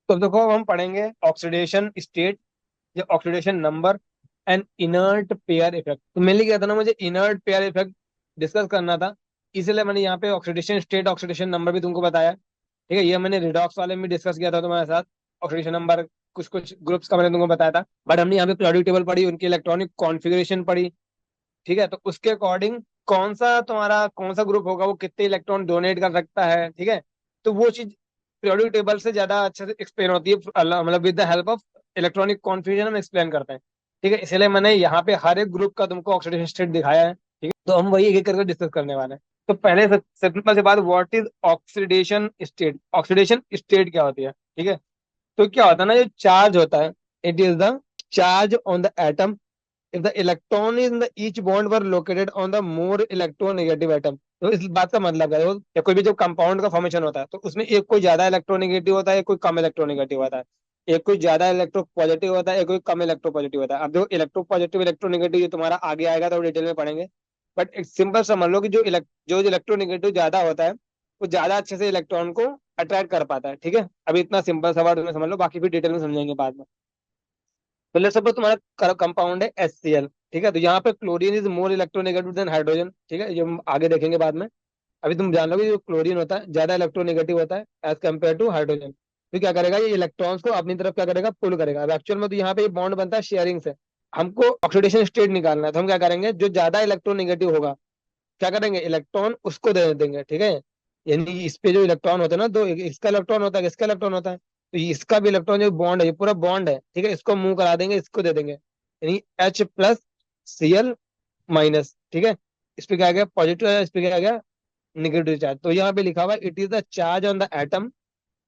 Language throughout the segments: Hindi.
तो देखो अब हम पढ़ेंगे ऑक्सीडेशन स्टेट या oxidation number and inert pair effect. तो मेनली क्या था ना, मुझे इनर्ट पेयर इफेक्ट डिस्कस करना था, इसलिए मैंने यहाँ पे ऑक्सीडेशन स्टेट ऑक्सीडेशन नंबर भी तुमको बताया। ठीक है, ये मैंने रिडॉक्स वाले में भी डिस्कस किया था तुम्हारे साथ। ऑक्सीडेशन नंबर कुछ कुछ ग्रुप्स का मैंने तुमको बताया था, बट हमने यहाँ पे पीरियोडिक टेबल पढ़ी, उनकी इलेक्ट्रॉनिक कॉन्फ़िगरेशन पढ़ी। ठीक है, तो उसके अकॉर्डिंग कौन सा तुम्हारा कौन सा ग्रुप होगा, वो कितने इलेक्ट्रॉन डोनेट कर सकता है। ठीक है, तो वो चीज पीरियोडिक टेबल से ज्यादा अच्छे से एक्सप्लेन होती है, मतलब with the help of electronic confusion हम एक्सप्लेन करते हैं। ठीक है, इसलिए मैंने यहाँ पे हर एक ग्रुप का तुमको ऑक्सीडेशन स्टेट दिखाया है। ठीक है, तो हम वही एक एक करके डिस्कस करने वाले हैं। तो पहले सिंपल सी बात, what is oxidation state. Oxidation state क्या होती है? ठीक है, तो क्या होता है ना, जो चार्ज होता है, it is the charge on the atom if the electron in the each bond were located on the more electronegative atom। तो इस बात का मतलब है, या कोई भी जब कंपाउंड का फॉर्मेशन होता है तो उसमें एक कोई ज्यादा इलेक्ट्रोनेगेटिव होता है, एक कोई कम इलेक्ट्रोनेगेटिव होता है। एक कोई ज्यादा इलेक्ट्रो पॉजिटिव होता है, एक कोई कम इलेक्ट्रो पॉजिटिव होता है। अब जो इलेक्ट्रो पॉजिटिव इलेक्ट्रोनेगेटिव ये तुम्हारा आगे आएगा तो डिटेल में पढ़ेंगे। बट एक सिंपल समझ लो कि जो इलेक्ट्रोनेगेटिव ज्यादा होता है वो ज्यादा अच्छे से इलेक्ट्रॉन को अट्रैक्ट कर पाता है। ठीक है, अभी इतना सिंपल सा वर्ड में समझ लो, बाकी फिर डिटेल में समझेंगे बाद में। तो लेट्स सपोज तुम्हारा कंपाउंड है HCl। ठीक है, तो यहाँ पे chlorine is more electronegative than hydrogen. ठीक है, ये हम आगे देखेंगे बाद में। अभी तुम जान लोगे जो क्लोरीन होता है ज्यादा इलेक्ट्रोनेगेटिव होता है एज कम्पेयर टू हाइड्रोजन। तो क्या करेगा, ये इलेक्ट्रॉन्स को अपनी तरफ क्या करेगा, पुल करेगा। अब एक्चुअल में तो यहाँ पे ये बॉन्ड बनता है शेयरिंग से। हमको ऑक्सीडेशन स्टेट निकालना है, तो हम क्या करेंगे, जो ज्यादा इलेक्ट्रोनेगेटिव होगा क्या करेंगे, इलेक्ट्रॉन उसको दे देंगे। ठीक है, यानी इस पे जो इलेक्ट्रॉन होता है ना, दो इसका इलेक्ट्रॉन होता है, इसका इलेक्ट्रॉन होता है, तो इसका भी इलेक्ट्रॉन जो बॉन्ड है, ये पूरा बॉन्ड है। ठीक है, इसको मूव करा देंगे, इसको दे देंगे, यानी H+Cl-। ठीक है, इस पे क्या आ गया, पॉजिटिव है, इस पे क्या आ गया, नेगेटिव चार्ज। तो यहाँ पे लिखा हुआ है it is the charge on the atom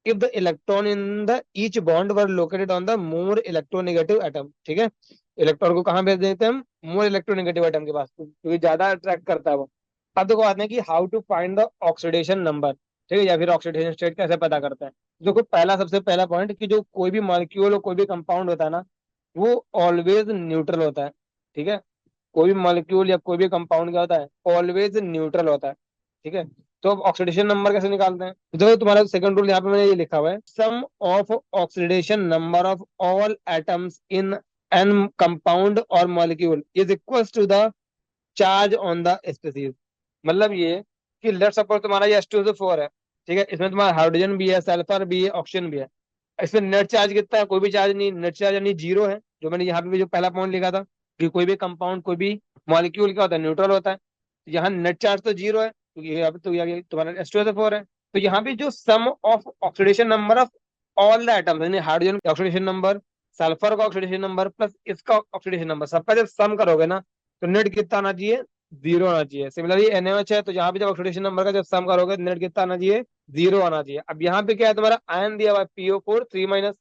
if the electron in the each bond were located on the more electronegative atom. ठीक है, इलेक्ट्रॉन को कहाँ भेज देते हैं हम, मोर इलेक्ट्रोनेगेटिव एटम के पास, क्योंकि ज्यादा अट्रैक्ट करता है वो। अब देखो आते हैं कि how to find the oxidation number. ठीक है, या फिर ऑक्सीडेशन स्टेट कैसे पता करते हैं। देखो पहला सबसे पहला पॉइंट कि जो कोई भी मॉलिक्यूल और कोई भी कंपाउंड होता है ना, वो ऑलवेज न्यूट्रल होता है। ठीक है, कोई भी मॉलिक्यूल या कोई भी कंपाउंड क्या होता है, ऑलवेज न्यूट्रल होता है। ठीक है, तो अब ऑक्सीडेशन नंबर कैसे निकालते हैं, तो देखो तुम्हारा सेकंड रूल यहाँ पे मैंने ये लिखा हुआ है, sum of oxidation number of all atoms in an compound और molecule is equal to the charge on the species. मतलब ये कि लेट्स सपोज तुम्हारा ये H2SO4 है। ठीक है, इसमें तुम्हारा हाइड्रोजन भी है, सल्फर भी है, ऑक्सीजन भी है। इसमें नेट चार्ज कितना है, कोई भी चार्ज नहीं, नेट चार्ज यानी जीरो है। जो मैंने यहाँ पे भी जो पहला पॉइंट लिखा था कि कोई भी कंपाउंड कोई भी मॉलिक्यूल क्या होता है, न्यूट्रल होता है। तो यहाँ नेट चार्ज तो जीरो है, क्योंकि यहाँ पे तो ये तुम्हारा H2SO4 है। तो यहाँ पे जो sum of oxidation number of all the atoms, यानी हाइड्रोजन का ऑक्सीडेशन नंबर, सल्फर का ऑक्सीडेशन नंबर प्लस इसका ऑक्सीडेशन नंबर, सबका जब सम करोगे ना, तो नेट कितना आना चाहिए, जीरो आना चाहिए। सिमिलरली NaOH है, तो यहाँ पे जब ऑक्सीडेशन नंबर का जब सम करोगे, नेट कितना आना चाहिए, जीरो आना चाहिए। अब यहाँ पे क्या है, तुम्हारा आयन दिया हुआ है PO4 3-।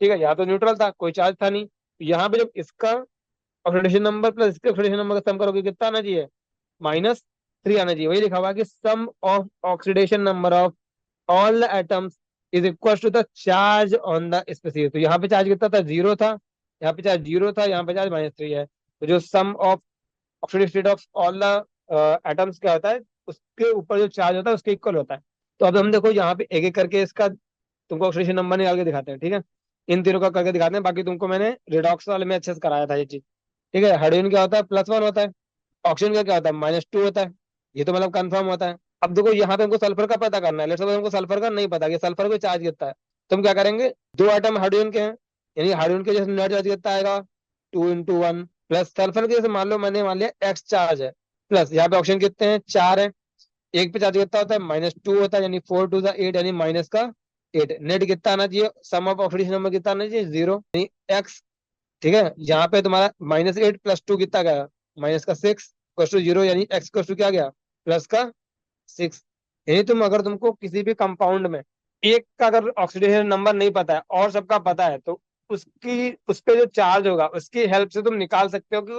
ठीक है, यहाँ तो न्यूट्रल था, कोई चार्ज था नहीं, तो यहाँ पे जब इसका ऑक्सीडेशन नंबर प्लस इसके ऑक्सीडेशन नंबर का सम करोगे, कितना आना चाहिए, -3 आना चाहिए। वही लिखा हुआ है कि sum of oxidation number of all the atoms is equal to the charge on the species. तो यहाँ पे चार्ज कितना था, जीरो था, यहाँ पे चार्ज जीरो था, यहाँ पे चार्ज -3 है। तो जो sum of oxidative state of all the atoms क्या होता है, उसके ऊपर जो चार्ज होता है उसके इक्वल होता है। तो अब हम देखो यहाँ पे एक एक करके इसका तुमको ऑक्सीडेशन नंबर निकाल के दिखाते हैं। ठीक है, इन तीनों का करके दिखाते हैं, बाकी तुमको मैंने रिडॉक्स वाले में अच्छे से कराया था ये चीज। ठीक है, हाइड्रोजन क्या होता है, +1 होता है, ऑक्सीजन का क्या होता है, -2 होता है। ये तो मतलब कंफर्म होता है। अब देखो यहाँ पे हमको सल्फर का पता करना है, लेट्स सपोज हमको सल्फर का नहीं पता कि सल्फर को चार्ज कितना है। तो हम क्या करेंगे, दो आइटम हाइड्रोजन के हैं, यानी हाइड्रोजन के जैसे नेट चार्ज कितना आएगा, 2 × 1, प्लस सल्फर के जैसे मान लो मैंने मान लिया X चार्ज है, प्लस यहाँ पे ऑक्सीजन कितने हैं, 4 है, एक पे चार्ज कितना होता है, -2 होता है, यानी 4 × 2 = 8, यानी माइनस का 8। नेट कितना आना चाहिए, सम ऑफ ऑक्सीडेशन नंबर कितना आना चाहिए, जीरो, यानी एक्स। ठीक है, यहाँ पे तुम्हारा -8 + 2 कितना गया, -6 = 0, यानी एक्स = क्या गया, +6। यानी तुमको किसी भी कंपाउंड में एक का अगर ऑक्सीडेशन नंबर नहीं पता है और सबका पता है, तो उस पे जो चार्ज होगा उसकी हेल्प से तुम निकाल सकते हो कि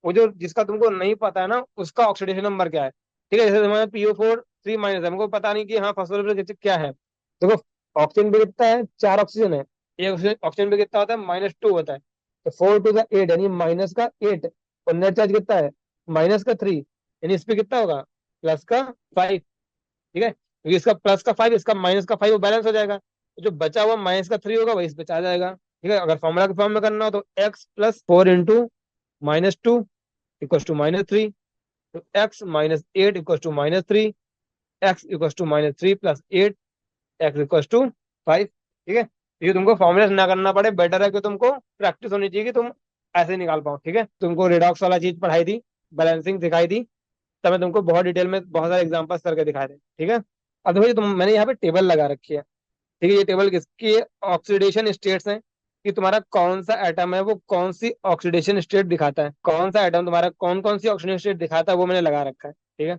वो जो जिसका तुमको नहीं पता है ना, उसका ऑक्सीडेशन नंबर क्या है। ठीक है, जैसे तुम्हारा PO4 3- है, हमको पता नहीं कि हाँ फॉस्फोरस क्या है। देखो ऑक्सीजन भी कितना है, 4 ऑक्सीजन है, एक ऑक्सीजन भी कितना होता है, -2 होता है। तो 4 × 8 यानी -8, और नेट चार्ज कितना है, -3, यानी इस पे कितना होगा, +5। ठीक है, क्योंकि इसका +5 इसका -5 वो बैलेंस हो जाएगा। तो जो बचा हुआ -3 होगा वही इस पे आ जाएगा। ठीक है, अगर फॉर्मूला के फॉर्म में करना हो तो x+4 × -2 = -3, तो x-8 = -3, x = -3 + 8 x = 5। ठीक है, ये तुमको फॉर्मूला ना करना पड़े, बेटर है कि तुमको प्रैक्टिस होनी चाहिए कि तुम ऐसे निकाल पाओ। ठीक है, तुमको रिडॉक्स वाला चीज पढ़ाई थी, बैलेंसिंग सिखाई थी, तब मैं तुमको बहुत डिटेल में बहुत सारे एग्जांपल्स करके दिखाए थे। ठीक है, अब देखो ये तुम मैंने यहाँ पे टेबल लगा रखी है। ठीक है, ये टेबल किसकी ऑक्सीडेशन स्टेट्स हैं, कि तुम्हारा कौन सा एटम है वो कौन सी ऑक्सीडेशन स्टेट दिखाता है, कौन सा एटम तुम्हारा कौन कौन सी ऑक्सीडेशन स्टेट दिखाता है वो मैंने लगा रखा है। ठीक है,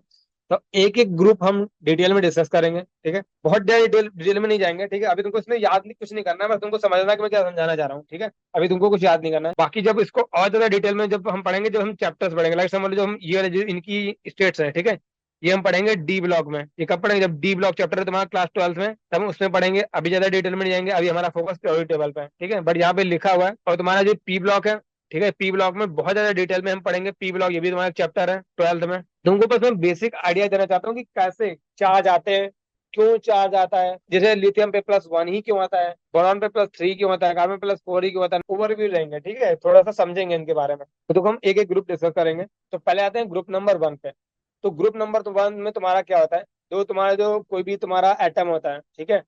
तो एक एक ग्रुप हम डिटेल में डिस्कस करेंगे। ठीक है, बहुत डिटेल डिटेल में नहीं जाएंगे। ठीक है, अभी तुमको इसमें याद नहीं कुछ नहीं करना है, बस तुमको समझना है कि मैं क्या समझाना चाह रहा हूँ। ठीक है, अभी तुमको कुछ याद नहीं करना है, बाकी जब इसको और ज्यादा डिटेल में जब हम पढ़ेंगे, जब हम चैप्टर्स पढ़ेंगे, लाइक समझ लो जो हम ये वाले जो इनकी स्टेट्स हैं, ठीक है, ये हम पढ़ेंगे डी ब्लॉक में। ये कब पढ़ेंगे, जब डी ब्लॉक चैप्टर है तुम्हारा क्लास 12 में, तब हम उसमें पढ़ेंगे। अभी ज्यादा डिटेल में नहीं जाएंगे, अभी हमारा फोकस प्योरिटी टेबल पे है। ठीक है, बट यहाँ पे लिखा हुआ है। और तुम्हारा जो पी ब्लॉक है, ठीक है, पी ब्लॉक में बहुत ज्यादा डिटेल में हम पढ़ेंगे पी ब्लॉक, ये भी तुम्हारा चैप्टर है 12th में। तुमको बस मैं बेसिक आइडिया देना चाहता हूँ कि कैसे चार्ज आते हैं, क्यों चार्ज आता है, जैसे लिथियम पे +1 ही क्यों आता है, बोरॉन पे +3 क्यों आता है, कार्बन पे +4 ही क्यों आता है, ओवरव्यू लेंगे। ठीक है, थोड़ा सा समझेंगे इनके बारे में। तो हम एक एक ग्रुप डिस्कस करेंगे। तो पहले आते हैं ग्रुप नंबर 1 पे। तो ग्रुप नंबर 1 में तुम्हारा क्या होता है, जो तुम्हारा जो कोई भी तुम्हारा एटम होता है, ठीक है,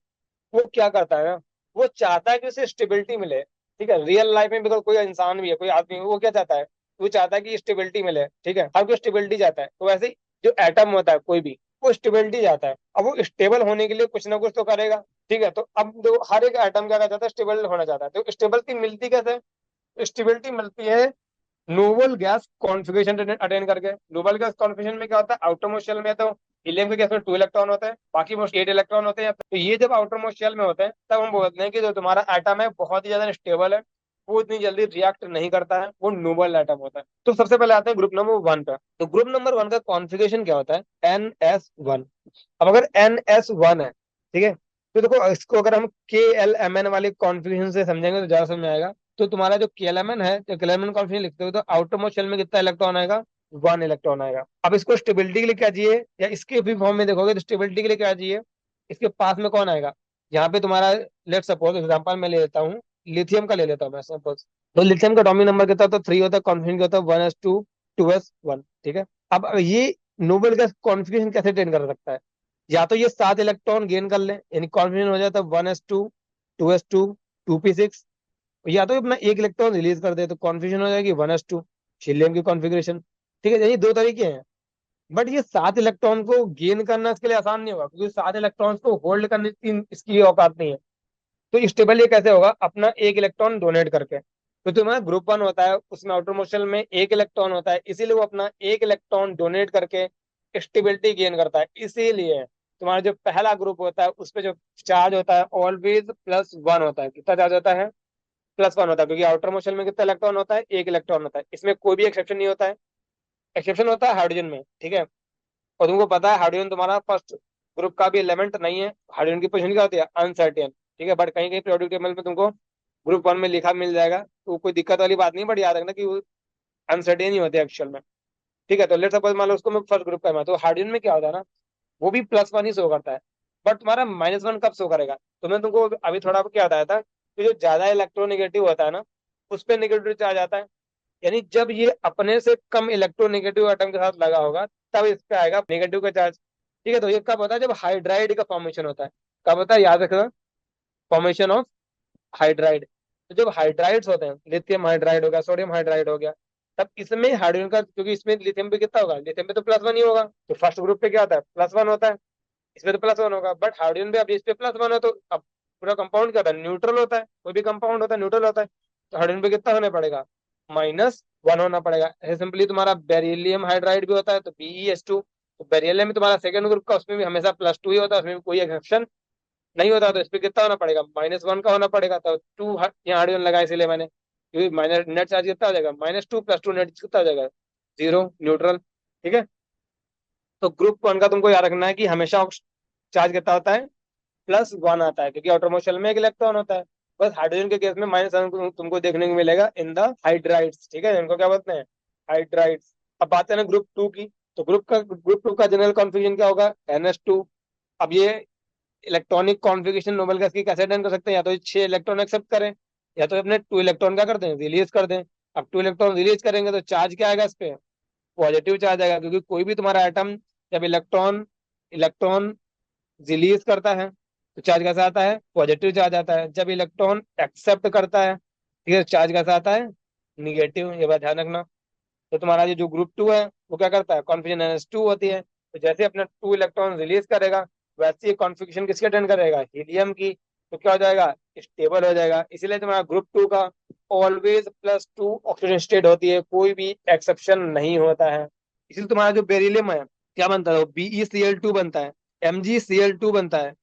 वो क्या करता है ना, वो चाहता है कि उसे स्टेबिलिटी मिले। ठीक है, रियल लाइफ में भी अगर कोई इंसान भी है, कोई आदमी है, वो क्या चाहता है, वो चाहता है कि स्टेबिलिटी मिले। ठीक है, हर कोई स्टेबिलिटी चाहता है, तो वैसे ही जो एटम होता है कोई भी, वो स्टेबिलिटी चाहता है। अब वो स्टेबल होने के लिए कुछ ना कुछ तो करेगा। ठीक है, तो अब जो हर एक एटम क्या चाहता है, स्टेबल होना चाहता है। तो स्टेबिलिटी मिलती कैसे, स्टेबिलिटी मिलती है नोबल गैस कॉन्फ़िगरेशन अटेंड करके। नोबल गैस कॉन्फ़िगरेशन में क्या होता है, आउटर मोस्ट शेल में तो हीलियम के गैस में 2 इलेक्ट्रॉन होते हैं, बाकी मोस्ट 8 इलेक्ट्रॉन होते हैं। तो ये जब आउटर मोस्ट शेल में होते हैं, तब हम बोलते हैं कि जो तुम्हारा एटम है बहुत ही ज्यादा स्टेबल है, वो इतनी जल्दी रिएक्ट नहीं करता है, वो नोबल एटम होता है। तो सबसे पहले आते हैं ग्रुप नंबर 1 पे। तो ग्रुप नंबर 1 का कॉन्फ़िगरेशन क्या होता है, NS1। अब अगर NS1 है, ठीक है, तो देखो इसको अगर हम KLMN वाले कॉन्फ़िगरेशन से समझेंगे तो ज्यादा समझ में आएगा। तो तुम्हारा जो केएलएमएन है, जो केएलएमएन कॉन्फ़िगरेशन लिखते हो, तो आउटर मोस्ट शेल में कितना इलेक्ट्रॉन आएगा, 1 इलेक्ट्रॉन आएगा। अब इसको स्टेबिलिटी के लिए क्या चाहिए, या इसके भी फॉर्म में देखोगे तो स्टेबिलिटी के लिए क्या चाहिए, इसके पास में कौन आएगा, यहाँ पे तुम्हारा लेट सपोज एग्जांपल मैं ले लेता हूँ, लिथियम का ले लेता हूँ मैं सपोज। तो लिथियम का एटॉमिक नंबर कितना होता है, 3 होता है, कॉन्फ़िगरेशन क्या होता है, 1s2 2s1। ठीक है, अब ये नोबेल गैस कॉन्फ़िगरेशन कैसे टेन कर सकता है, या तो ये 7 इलेक्ट्रॉन गेन कर ले, यानी कॉन्फ़िगरेशन हो जाता है 1s2 2s2 2p6, या तो अपना एक इलेक्ट्रॉन रिलीज कर दे, तो कॉन्फ़िगरेशन हो जाएगी 1s2, हीलियम की कॉन्फ़िगरेशन। ठीक है, यही दो तरीके हैं। बट ये 7 इलेक्ट्रॉन को गेन करना इसके लिए आसान नहीं होगा, क्योंकि 7 इलेक्ट्रॉन्स को होल्ड करने की इसकी औकात नहीं है। तो स्टेबल ये कैसे होगा, अपना एक इलेक्ट्रॉन डोनेट करके। तो तुम्हारा ग्रुप 1 होता है, उसमें आउटर मोशन में एक इलेक्ट्रॉन होता है, इसीलिए वो अपना एक इलेक्ट्रॉन डोनेट करके स्टेबिलिटी गेन करता है। इसीलिए तुम्हारा जो पहला ग्रुप होता है उस पे जो चार्ज होता है ऑलवेज +1 होता है। कितना चार्ज होता है, +1 होता है, क्योंकि आउटर मोशन में कितना इलेक्ट्रॉन होता है, एक इलेक्ट्रॉन होता है। इसमें कोई भी एक्सेप्शन नहीं होता है, एक्सेप्शन होता है हाइड्रोजन में। ठीक है, और तुमको पता है हाइड्रोजन तुम्हारा फर्स्ट ग्रुप का भी एलिमेंट नहीं है, हाइड्रोजन की पोजीशन क्या होती है, अनसर्टेन। ठीक है, बट कहीं कहीं पीरियोडिक टेबल में तुमको ग्रुप 1 में लिखा मिल जाएगा, तो कोई दिक्कत वाली बात नहीं, बट याद रखना कि वो अनसर्टेन ही होते हैं एक्चुअल में। ठीक है, तो लेट सपोज मान लो उसको मैं फर्स्ट ग्रुप का है, तो हाइड्रोजन में क्या होता है ना, वो भी +1 ही शो करता है। बट तुम्हारा -1 कब शो करेगा, तो मैं तुमको अभी थोड़ा क्या बताया था कि जो ज्यादा इलेक्ट्रोनेगेटिव होता है ना, उस पर नेगेटिव चार्ज आता है। यानी जब ये अपने से कम इलेक्ट्रोनेगेटिव एटम के साथ लगा होगा, तब इस पे आएगा नेगेटिव का चार्ज। ठीक है, तो ये कब होता है, जब हाइड्राइड का फॉर्मेशन होता है। कब होता है, याद रखना, फॉर्मेशन ऑफ हाइड्राइड। तो जब हाइड्राइड्स होते हैं, लिथियम हाइड्राइड हो गया, सोडियम हाइड्राइड हो गया, तब इसमें हाइड्रोजन का, क्योंकि इसमें लिथियम पे कितना होगा, लिथियम पे तो +1 ही होगा, तो फर्स्ट ग्रुप पे क्या होता है, +1 होता है, इसमें तो +1 होगा। बट हाइड्रोजन पे अब इस पे +1 है, तो अब पूरा कंपाउंड क्या होता है, न्यूट्रल होता है। कोई भी कंपाउंड होता है न्यूट्रल होता है, तो हाइड्रोजन पे कितना होना पड़ेगा, -1 होना पड़ेगा। ऐसे सिंपली तुम्हारा बेरिलियम हाइड्राइड भी होता है, तो BeS2। तो बेरिलियम में तुम्हारा सेकंड ग्रुप का, उसमें भी हमेशा +2 ही होता है, उसमें भी कोई एक्सेप्शन नहीं होता। तो इस पे कितना होना पड़ेगा, -1 का होना पड़ेगा। तो 2 यहाँ हाइड्रोजन लगा, इसीलिए मैंने, क्योंकि माइनस नेट चार्ज कितना हो जाएगा, -2 +2 नेट कितना हो जाएगा, 0, न्यूट्रल। ठीक है, तो ग्रुप 1 का तुमको याद रखना है कि हमेशा चार्ज कितना होता है, +1 आता है, क्योंकि आउटर मोशन में एक इलेक्ट्रॉन होता है। बस हाइड्रोजन के केस में -1 तुमको देखने को मिलेगा इन द हाइड्राइड्स। ठीक है, इनको क्या बोलते हैं, हाइड्राइड्स। अब बात है ना ग्रुप 2 की। तो ग्रुप 2 का जनरल कॉन्फ़िगरेशन क्या होगा, NS2। अब ये इलेक्ट्रॉनिक कॉन्फ़िगरेशन नोबल गैस की कैसे अटेंड कर सकते हैं, या तो 6 इलेक्ट्रॉन एक्सेप्ट करें, या तो अपने 2 इलेक्ट्रॉन क्या कर दें, रिलीज कर दें। अब 2 इलेक्ट्रॉन रिलीज करेंगे तो चार्ज क्या आएगा इस पे, पॉजिटिव चार्ज आएगा, क्योंकि कोई भी तुम्हारा एटम जब इलेक्ट्रॉन इलेक्ट्रॉन रिलीज करता है तो चार्ज कैसा आता है, पॉजिटिव चार्ज आता है। जब इलेक्ट्रॉन एक्सेप्ट करता है, ठीक है, चार्ज कैसा आता है, निगेटिव। ये बात ध्यान रखना। तो तुम्हारा ये जो ग्रुप 2 है वो क्या करता है, कॉन्फिगरेशन NH2 होती है, तो जैसे अपना 2 इलेक्ट्रॉन रिलीज करेगा वैसे ही कॉन्फिगरेशन किसकी अटेंड करेगा, हीलियम की। तो क्या हो जाएगा, स्टेबल हो जाएगा। इसीलिए तुम्हारा ग्रुप 2 का ऑलवेज +2 ऑक्सीजन स्टेट होती है, कोई भी एक्सेप्शन नहीं होता है। इसलिए तुम्हारा जो बेरिलियम है क्या बनता है, BeCl2 बनता है, MgCl2 बनता है,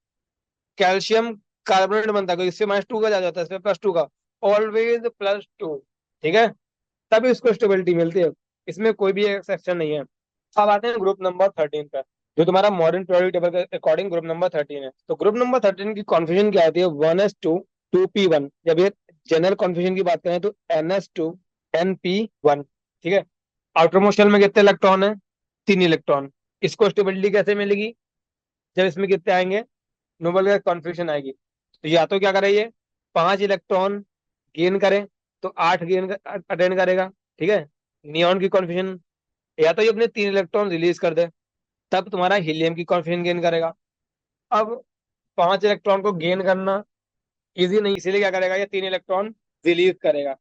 कैल्शियम कार्बोनेट बनता है, क्योंकि इससे -2 का जा जाता है, इसमें +2 का, ऑलवेज +2। ठीक है, तभी उसको स्टेबिलिटी मिलती है, इसमें कोई भी एक्सेप्शन नहीं है। अब आते हैं ग्रुप नंबर 13 पर, जो तुम्हारा मॉडर्न पीरियोडिक टेबल के अकॉर्डिंग ग्रुप नंबर 13 है। तो ग्रुप नंबर 13 की कॉन्फ्यूजन क्या होती है, 1s2 2p1। जब ये जनरल कॉन्फ्यूजन की बात करें तो NS2 NP1। ठीक है, आउटर मोस्ट शेल में कितने इलेक्ट्रॉन है, 3 इलेक्ट्रॉन। इसको स्टेबिलिटी कैसे मिलेगी, जब इसमें कितने आएंगे, नोबल गैस कॉन्फ़िगरेशन आएगी। तो या तो क्या करे, ये 5 इलेक्ट्रॉन गेन करे तो 8 गेन अटेंड करेगा। ठीक है, नियॉन की कॉन्फ़िगरेशन, या तो ये अपने 3 इलेक्ट्रॉन रिलीज कर दे, तब तुम्हारा हीलियम की कॉन्फ़िगरेशन गेन करेगा। अब 5 इलेक्ट्रॉन को गेन करना इजी नहीं, इसीलिए क्या करेगा, ये 3 इलेक्ट्रॉन रिलीज करेगा।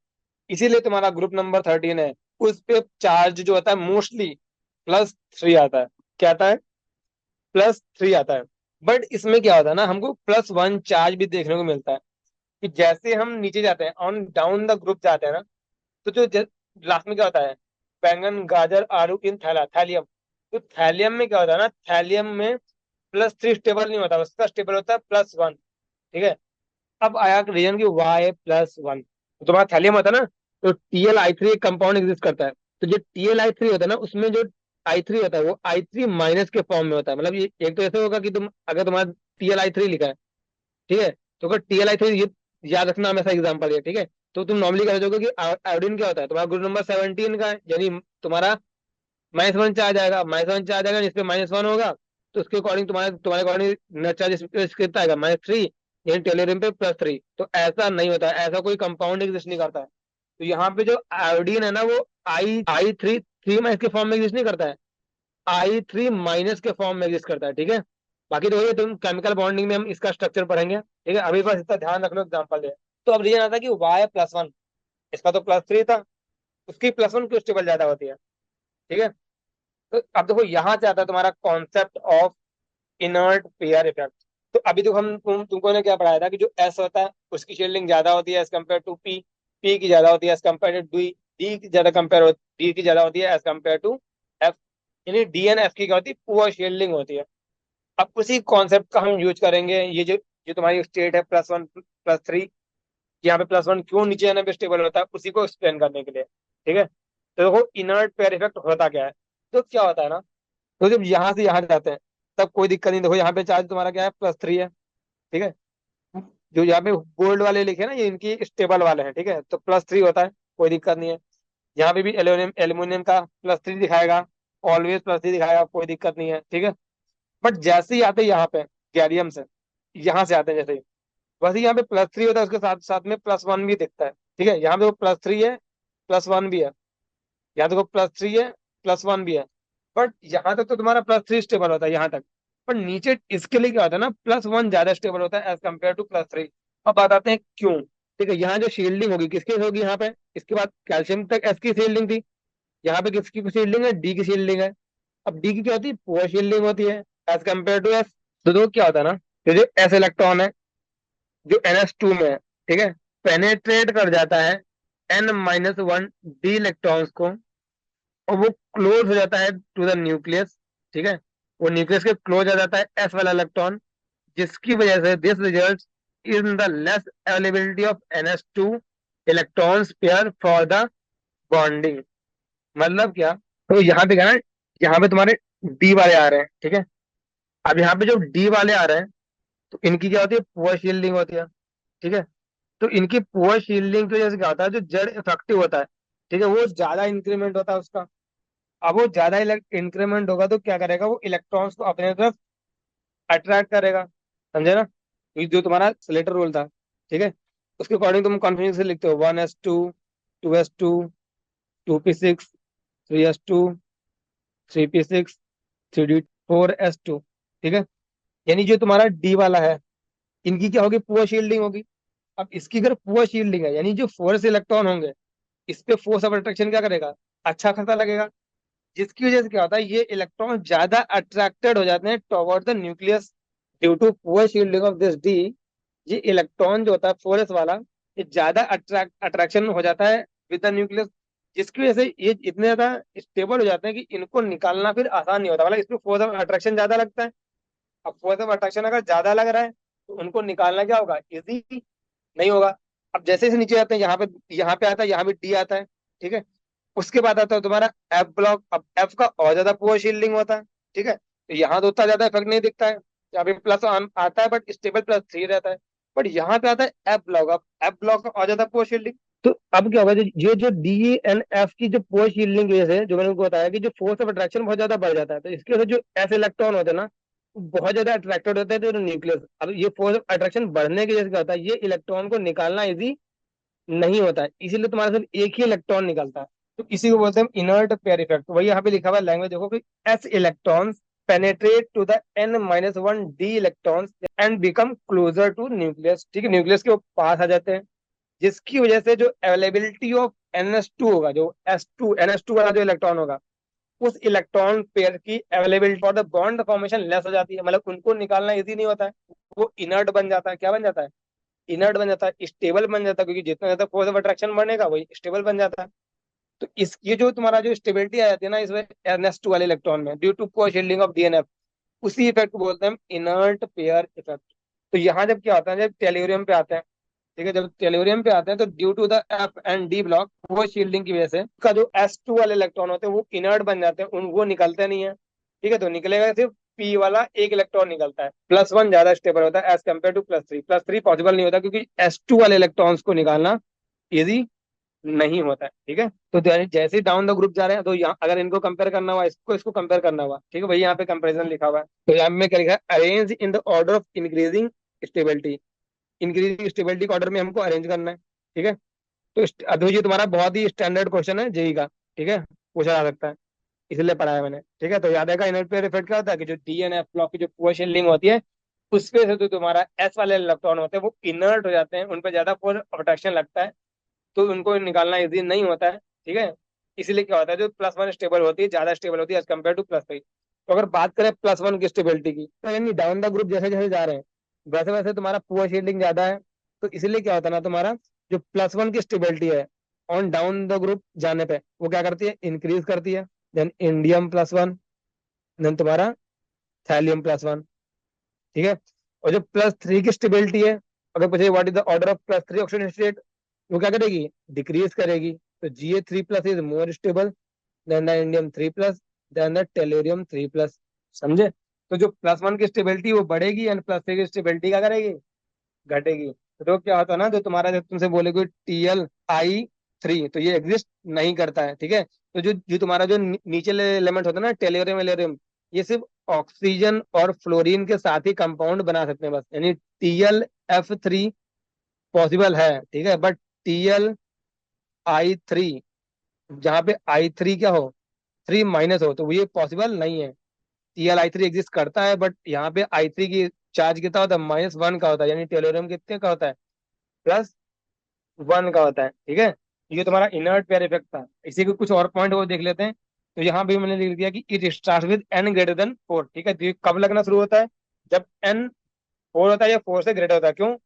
इसीलिए तुम्हारा ग्रुप नंबर 13 है, उस पे चार्ज जो होता है मोस्टली +3 आता है। क्या आता है, +3 आता है। बट इसमें क्या होता है ना, हमको +1 चार्ज भी देखने को मिलता है, कि जैसे हम नीचे जाते हैं, ऑन डाउन द ग्रुप जाते हैं ना, तो जो लास्ट में क्या होता है, बैंगन गाजर आलू इन थैलियम। तो थैलियम में क्या होता है ना, थैलियम में +3 स्टेबल नहीं होता, उसका स्टेबल होता है +1। ठीक है, अब आया रीजन की Y+1। तो तुम्हारा थैलियम होता है ना, तो TlI3 एक कंपाउंड एग्जिस्ट करता है। तो जो TlI3 होता है ना, उसमें जो I3 होता है वो I3- के फॉर्म में होता है। मतलब ये एक तो ऐसे होगा कि तुम अगर तुम्हारा TlI3 लिखा है, ठीक है, तो अगर TlI3 ये याद रखना हमेशा एग्जाम्पल है। ठीक है, तो तुम नॉर्मली क्या सोचोगे कि आयोडीन क्या होता है, तुम्हारा ग्रुप नंबर 17 का है, यानी तुम्हारा -1 चार्ज आएगा, -1 चार्ज आएगा, इस पे -1 होगा, तो उसके अकॉर्डिंग तुम्हारे तुम्हारे अकॉर्डिंग नेट चार्ज कितना आएगा, -3, यानी टेलोरियम पे +3। तो ऐसा नहीं होता है, ऐसा कोई कंपाउंड एग्जिस्ट नहीं करता है। तो यहाँ पे जो आयोडीन है ना, वो I3 3 के फॉर्म में एग्जिस्ट नहीं करता है, I3- के फॉर्म में एग्जिस्ट करता है। ठीक है, बाकी तो ये तुम केमिकल बॉन्डिंग में हम इसका स्ट्रक्चर पढ़ेंगे। ठीक है, अभी बस इतना ध्यान रख लो, एग्जाम्पल है। तो अब रीजन आता है कि Y+1, इसका तो +3 था, उसकी +1 की स्टेबल ज्यादा होती है। ठीक है, तो अब देखो यहाँ से आता है तुम्हारा concept of inert pair effect. तो अभी तो तुमको ने क्या पढ़ाया था कि जो S होता है उसकी शील्डिंग ज्यादा होती है एज कम्पेयर टू P की ज्यादा होती है एज कम्पेयर टू D की ज्यादा D की ज्यादा होती है एज कम्पेयर टू F। यानी D and F की क्या होती है, पुअर शील्डिंग होती है। अब उसी कॉन्सेप्ट का हम यूज करेंगे, ये जो जो तुम्हारी स्टेट है +1 +3, यहाँ पे +1 क्यों नीचे आने पे स्टेबल होता है, उसी को एक्सप्लेन करने के लिए। ठीक है, तो देखो इनर्ट पेयर इफेक्ट होता क्या है। तो क्या होता है ना, तो जब यहाँ से यहाँ जाते हैं तब कोई दिक्कत नहीं। देखो यहाँ पे चार्ज तुम्हारा क्या है, +3 है। ठीक है, जो यहाँ पे गोल्ड वाले लिखे हैं ना, ये इनकी स्टेबल वाले हैं। ठीक है, तो +3 होता है, कोई दिक्कत नहीं है। यहाँ पे भी एल्यूमिनियम एल्यूमिनियम का +3 दिखाएगा, ऑलवेज +3 दिखाएगा, कोई दिक्कत नहीं है। ठीक है, बट जैसे ही आते हैं यहाँ पे गैलियम से, यहाँ से आते हैं जैसे ही, वैसे ही यहाँ पे +3 होता है, उसके साथ साथ में +1 भी दिखता है। ठीक है, यहाँ पे +3 है, +1 भी है, यहाँ देखो +3 है, +1 भी है। बट यहाँ तक तो तुम्हारा +3 स्टेबल होता है यहाँ तक, पर नीचे इसके लिए क्या होता है ना, +1 ज्यादा स्टेबल होता है एज कम्पेयर टू +3। अब बात आते हैं क्यों। ठीक है, यहाँ जो शील्डिंग होगी किसकी होगी, यहाँ पे इसके बाद कैल्शियम तक S की शील्डिंग थी, यहाँ पे किसकी शील्डिंग है, D की शील्डिंग है। अब D की क्या होती है, पुअर शील्डिंग होती है एज कम्पेयर टू S। तो देखो क्या होता है ना, तो जो S इलेक्ट्रॉन है जो NS2 में है, ठीक है, पेनेट्रेट कर जाता है N-1 D इलेक्ट्रॉन्स को, और वो क्लोज हो जाता है टू द न्यूक्लियस। ठीक है, वो न्यूक्लियस के क्लोज आ जाता है S वाला इलेक्ट्रॉन, जिसकी वजह से this result in the less availability of NH2 electrons pair for the bonding. मतलब क्या, तो यहाँ पे क्या है, यहाँ पे तुम्हारे D वाले आ रहे हैं। ठीक है, अब यहाँ पे जो D वाले आ रहे हैं, तो इनकी क्या होती है, पुअर शील्डिंग होती है। ठीक है, तो इनकी पुअर शील्डिंग की वजह से क्या होता है, जो जड़ इफेक्टिव होता है, ठीक है, वो ज्यादा इंक्रीमेंट होता है उसका। अब वो ज्यादा इंक्रीमेंट होगा तो क्या करेगा, वो इलेक्ट्रॉन्स को अपने तरफ अट्रैक्ट करेगा। समझे ना? ये जो तुम्हारा स्लेटर रूल था, ठीक है, उसके अकॉर्डिंग तुम कॉन्फिगरेशन से लिखते हो 1s2, 2s2, 2p6, 3s2, 3p6, 3d4s2, ठीक है। यानी जो तुम्हारा डी वाला है, इनकी क्या होगी, पुअर शील्डिंग होगी। अब इसकी अगर पुअर शील्डिंग है, यानी जो फोर्स इलेक्ट्रॉन होंगे, इस पे फोर्स ऑफ अट्रैक्शन क्या करेगा, अच्छा खासा लगेगा। जिसकी वजह से क्या होता है, ये इलेक्ट्रॉन ज्यादा अट्रैक्टेड हो जाते हैं toward the nucleus due to poor shielding of this d. ये इलेक्ट्रॉन जो होता है फोर्स वाला, ये ज्यादा अट्रैक्शन हो जाता है विद द न्यूक्लियस, जिसकी वजह से ये इतने ज्यादा स्टेबल हो जाते हैं कि इनको निकालना फिर आसान नहीं होता, मतलब इसमें फोर्स ऑफ अट्रैक्शन ज्यादा लगता है। अब फोर्स ऑफ अट्रैक्शन अगर ज्यादा लग रहा है तो उनको निकालना क्या होगा, इजी नहीं होगा। अब जैसे जैसे नीचे आते हैं, यहाँ पे आता है, यहाँ भी डी आता है, ठीक है। उसके बाद आता है तुम्हारा एफ ब्लॉक। अब एफ का और ज्यादा पुअर शील्डिंग होता है, ठीक है, तो यहाँ तो उतना ज्यादा इफेक्ट नहीं दिखता है। यहाँ पे प्लस आता है बट स्टेबल +3 रहता है। बट यहाँ पे आता है एफ ब्लॉक। अब एफ ब्लॉक का और ज्यादा पुअर शील्डिंग। तो अब क्या होगा, जो डी एंड एफ की जो पुअर शील्डिंग की वजह से, जो मैंने उनको बताया कि जो फोर्स ऑफ अट्रैक्शन बहुत ज्यादा बढ़ जाता है, तो इसकी वजह से जो एस इलेक्ट्रॉन होते हैं ना, बहुत ज्यादा अट्रैक्टेड होते हैं तो न्यूक्लियस। अब ये फोर्स ऑफ अट्रैक्शन बढ़ने की वजह से क्या होता है, ये इलेक्ट्रॉन को निकालना इजी नहीं होता है, इसीलिए तुम्हारे सिर्फ एक ही इलेक्ट्रॉन निकलता है। तो इसी को बोलते हैं इनर्ट पेयर इफेक्ट। वही यहाँ पे लिखा हुआ है लैंग्वेज देखो कि s electrons penetrate to the n-1 d electrons and become closer to nucleus, ठीक है, न्यूक्लियस के वो पास आ जाते हैं। जिसकी वजह से जो अवेलेबिलिटी ऑफ NS2 होगा, जो S2 NS2 वाला जो इलेक्ट्रॉन होगा, उस इलेक्ट्रॉन पेयर की availability for the bond formation less हो जाती है, मतलब उनको निकालना इजी नहीं होता है। वो इनर्ट बन जाता है। क्या बन जाता है, इनर्ट बन जाता है, स्टेबल बन जाता है, क्योंकि जितना ज्यादा फोर्स ऑफ अट्रैक्शन बढ़ेगा वही स्टेबल बन जाता है। तो इस ये जो तुम्हारा जो स्टेबिलिटी आ जाती है ना इसमें NS2 वाले इलेक्ट्रॉन में, due to poor shielding of DNF, उसी इफेक्ट को बोलते हैं इनर्ट पेयर इफेक्ट। तो यहाँ जब क्या होता है, जब टेल्यूरियम पे आते हैं, ठीक है, जब टेल्यूरियम पे आते हैं तो due to the f and d block, वो शील्डिंग की वजह से का जो S2 वाले इलेक्ट्रॉन होते हैं वो इनर्ट बन जाते हैं, उन वो निकलते नहीं है, ठीक है। तो निकलेगा सिर्फ पी वाला एक इलेक्ट्रॉन निकलता है। +1 ज्यादा स्टेबल होता है एज कम्पेयर टू +3। +3 पॉसिबल नहीं होता क्योंकि S2 वाले इलेक्ट्रॉन्स को निकालना इजी नहीं होता है, ठीक है। तो जैसे ही डाउन द ग्रुप जा रहे हैं, तो यहाँ अगर इनको कंपेयर करना हुआ, इसको इसको कंपेयर करना हुआ, ठीक है, वही यहाँ पे कंपेरिजन लिखा हुआ है। तो यहाँ में क्या लिखा है, arrange in the order of increasing stability. Increasing stability के ऑर्डर में हमको अरेंज करना है, ठीक है। तो अभी ये तुम्हारा बहुत ही स्टैंडर्ड क्वेश्चन है जेई का, ठीक है, पूछा जा सकता है, इसलिए पढ़ाया मैंने, ठीक है। तो याद आएगा इनर पेयर इफेक्ट क्या होता है कि जो डी एन एफ ब्लॉक की जो पुअर शील्डिंग होती है, उसपे से जो तुम्हारा एस वाले इलेक्ट्रॉन होते हैं वो इनर्ट हो जाते हैं, उन पर ज्यादा फोर्स अट्रैक्शन लगता है, तो उनको निकालना इजी नहीं होता है, ठीक है। इसीलिए क्या होता है, जो +1 स्टेबल होती है, ज्यादा स्टेबल होती है एज कम्पेयर टू +3। तो अगर बात करें +1 की स्टेबिलिटी की, तो यानी डाउन द ग्रुप जैसे जैसे जा रहे हैं, वैसे वैसे तुम्हारा पुअर शील्डिंग ज्यादा है। तो इसीलिए क्या होता है ना, तुम्हारा जो +1 की स्टेबिलिटी है, ऑन डाउन द ग्रुप जाने पे वो क्या करती है, इंक्रीज करती है। देन इंडियम +1, देन तुम्हारा थैलियम +1, ठीक है। और जो +3 की स्टेबिलिटी है, अगर पूछे what is the order of +3 oxidation state, वो क्या करेगी, डिक्रीज करेगी। तो Ga3+ is more stable than the indium 3+, then the thallium 3+। समझे? तो जो +1 की स्टेबिलिटी वो बढ़ेगी एंड +3 की स्टेबिलिटी क्या करेगी, घटेगी। तो क्या होता है ना, जो तुम्हारा जब तुमसे बोलेगे TL I3, तो ये एग्जिस्ट नहीं करता है, ठीक है। तो जो तुम्हारा जो नीचे एलिमेंट होता है ना, टेलोरियम एलोरियम, ये सिर्फ ऑक्सीजन और फ्लोरीन के साथ ही कंपाउंड बना सकते हैं बस, यानी TLF3 पॉसिबल है, ठीक है, बट TL I3, जहाँ पे I3 क्या हो, 3- हो, तो ये पॉसिबल नहीं है। TL I3 एग्जिस्ट करता है बट यहाँ पे I3 की चार्ज कितना होता है, -1 का होता है, यानी टेलोरियम कितने का होता है, +1 का होता है, ठीक है। ये तुम्हारा इनर्ट पेयर इफेक्ट था। इसी के कुछ और पॉइंट वो देख लेते हैं। तो यहाँ भी मैंने लिख दिया कि it start with n greater than 4, ठीक है। तो ये कब लगना शुरू होता है, जब n 4 होता है या 4 से ग्रेटर होता है। क्यों?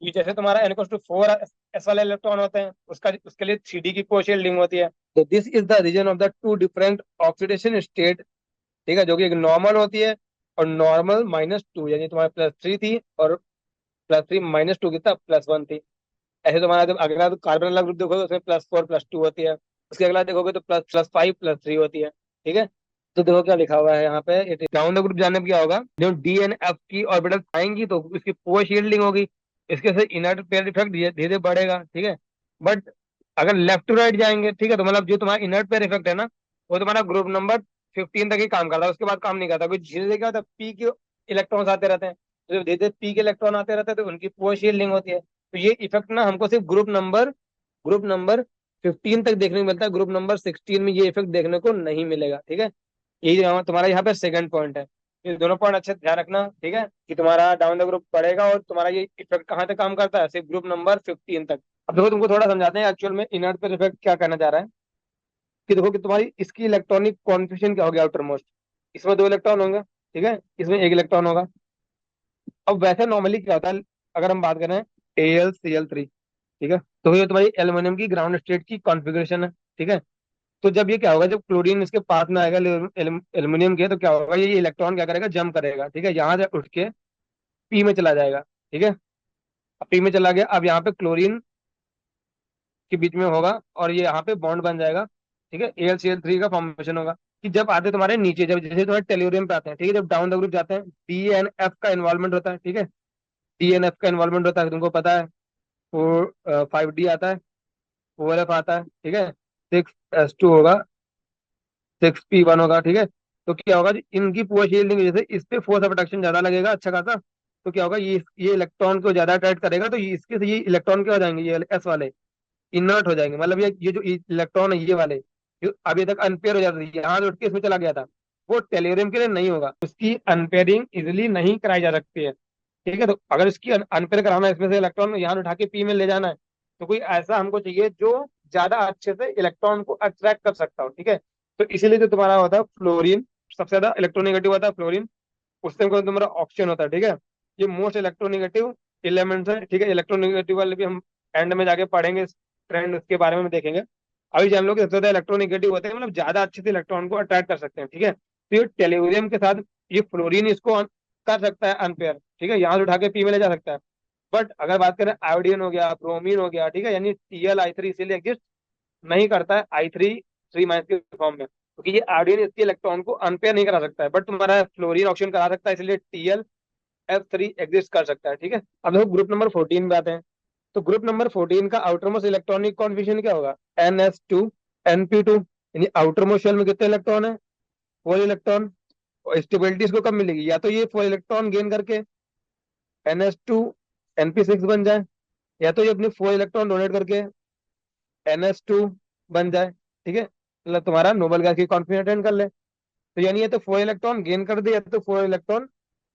कि जैसे तुम्हारा n = 4 एस वाले इलेक्ट्रॉन होते हैं, उसका उसके लिए 3D की पोटेंशियल लिंक होती है। तो this is the reason of the two different oxidation state, ठीक है, जो कि एक नॉर्मल होती है और नॉर्मल -2, यानी तुम्हारे +3 थी और +3 -2 कितना, +1 थी। ऐसे तुम्हारा जब अगला कार्बन वाला ग्रुप देखोगे उसमें +4 +2 होती है, उसके अगला देखोगे तो +5 +3 होती है, ठीक है। तो देखो क्या लिखा हुआ है यहाँ पे, डाउन द ग्रुप जाने पे क्या होगा, जब डी एन एफ की ऑर्बिटल आएंगी तो इसकी पुअर शील्डिंग होगी, इसके से इनर्ट पेयर इफेक्ट धीरे धीरे बढ़ेगा, ठीक है। बट अगर लेफ्ट टू राइट जाएंगे, ठीक है, तो मतलब जो तुम्हारा इनर्ट पेयर इफेक्ट है ना, वो तुम्हारा ग्रुप नंबर 15 तक ही काम करता है, उसके बाद काम नहीं करता, क्योंकि धीरे धीरे क्या होता है, पी के इलेक्ट्रॉन्स आते रहते हैं, तो जब धीरे पी के इलेक्ट्रॉन आते रहते हैं तो उनकी पोअर शील्डिंग होती है। तो ये इफेक्ट ना हमको सिर्फ ग्रुप नंबर 15 तक देखने को मिलता है, ग्रुप नंबर 16 में ये इफेक्ट देखने को नहीं मिलेगा। ठीक है, यही तुम्हारा यहाँ पे सेकंड पॉइंट है। ये दोनों पॉइंट अच्छे से ध्यान रखना, ठीक है, कि तुम्हारा डाउन द ग्रुप पड़ेगा और तुम्हारा ये इफेक्ट कहाँ तक काम करता है, सिर्फ ग्रुप नंबर 15 तक। अब देखो तुमको थोड़ा समझाते हैं एक्चुअल में इनर्ट पेयर इफेक्ट क्या करना चाह रहा है। कि देखो कि तुम्हारी इसकी इलेक्ट्रॉनिक कॉन्फ़िगरेशन क्या होगी आउटर मोस्ट। इसमें दो इलेक्ट्रॉन होंगे, ठीक है, इसमें एक इलेक्ट्रॉन होगा। अब वैसे नॉर्मली क्या होता है, अगर हम बात करें AlCl3, ठीक है, तो ये तुम्हारी एल्यूमिनियम की ग्राउंड स्टेट की कॉन्फ़िगरेशन है। ठीक है, तो जब ये क्या होगा, जब क्लोरीन इसके पास में आएगा एल्यूमिनियम के, तो क्या होगा, ये इलेक्ट्रॉन क्या करेगा, जंप करेगा। ठीक है, यहाँ से उठ के पी में चला जाएगा। ठीक है, अब पी में चला गया, अब यहाँ पे क्लोरीन के बीच में होगा और ये यहाँ पे बॉन्ड बन जाएगा। ठीक है, AlCl3 का फॉर्मेशन होगा। कि जब आते तुम्हारे नीचे, जब जैसे तुम्हारे टेल्यूरियम पे आते हैं, ठीक है, जब डाउन द ग्रुप जाते हैं, DNF का इन्वॉल्वमेंट होता है। ठीक है, DNF का इन्वॉल्वमेंट होता है, तुमको पता है। 5D आता है, 4F आता है। ठीक है, 6S2 होगा, 6P1 होगा। ठीक है, तो क्या होगा, इनकी पूरा शील्डिंग की वजह से इस पे फोर्स ऑफ अट्रैक्शन ज्यादा लगेगा, अच्छा खासा। तो क्या होगा, ये इलेक्ट्रॉन को ज्यादा अट्रैक्ट करेगा, तो इसके से ये इलेक्ट्रॉन क्या हो जाएंगे, ये एस वाले इनर्ट हो जाएंगे। मतलब ये जो इलेक्ट्रॉन है ये वाले, जो अभी तक अनपेयर हो जाता था, यहाँ से उठ के इसमें चला गया था, वो टेल्यूरियम के लिए नहीं होगा, उसकी अनपेयरिंग इजिली नहीं कराई जा सकती है। ठीक है, तो अगर इसकी अनपेयर कराना है, इसमें से इलेक्ट्रॉन यहाँ उठा के पी में ले जाना है, तो कोई ऐसा हमको चाहिए जो ज्यादा अच्छे से इलेक्ट्रॉन को अट्रैक्ट कर सकता हो। ठीक है, तो इसीलिए जो तुम्हारा होता है फ्लोरीन, सबसे ज्यादा इलेक्ट्रोनेगेटिव होता है फ्लोरीन, उससे तुम्हारा ऑप्शन होता है। ठीक है, ये मोस्ट इलेक्ट्रोनेगेटिव एलिमेंट्स है। ठीक है, इलेक्ट्रोनेगेटिव वाले भी हम एंड में जाके पढ़ेंगे, ट्रेंड उसके बारे में देखेंगे। अभी जान लो कि सबसे ज्यादा इलेक्ट्रोनेगेटिव होते हैं, मतलब ज्यादा अच्छे से इलेक्ट्रॉन को अट्रैक्ट कर सकते हैं। ठीक है, तो ये टेल्यूरियम के साथ ये फ्लोरीन इसको कर सकता है अनपेयर। ठीक है, यहाँ से उठा के पी में ले जा सकता है। बट अगर बात करें आयोडीन हो गया, ब्रोमीन हो गया, ठीक है, यानी Cl I3 इसीलिए एग्जिस्ट नहीं करता है I3 माइनस के फॉर्म में, क्योंकि ये आयोडीन इसके इलेक्ट्रॉन को अनपेयर नहीं करा सकता है। बट तुम्हारा फ्लोरीन ऑक्सीजन करा सकता है, इसलिए TlF3 एग्जिस्ट कर सकता है। ठीक है, अब देखो ग्रुप नंबर 14 पे आते हैं। तो ग्रुप नंबर 14 का आउटर मोस्ट इलेक्ट्रॉनिक कॉन्फिगरेशन क्या होगा, NS2 NP2। यानी आउटर मोस्ट शेल में कितने इलेक्ट्रॉन है, 4 इलेक्ट्रॉन। और स्टेबिलिटी इसको कब मिलेगी, या तो ये 4 इलेक्ट्रॉन गेन करके NS2 NP6 बन जाए, या तो ये अपने 4 इलेक्ट्रॉन डोनेट करके NS2 बन जाए। ठीक है, मतलब तुम्हारा नोबल गैस की कॉन्फिगरेशन अटेंड कर ले। तो यानी ये तो 4 इलेक्ट्रॉन गेन कर दे, या तो 4 इलेक्ट्रॉन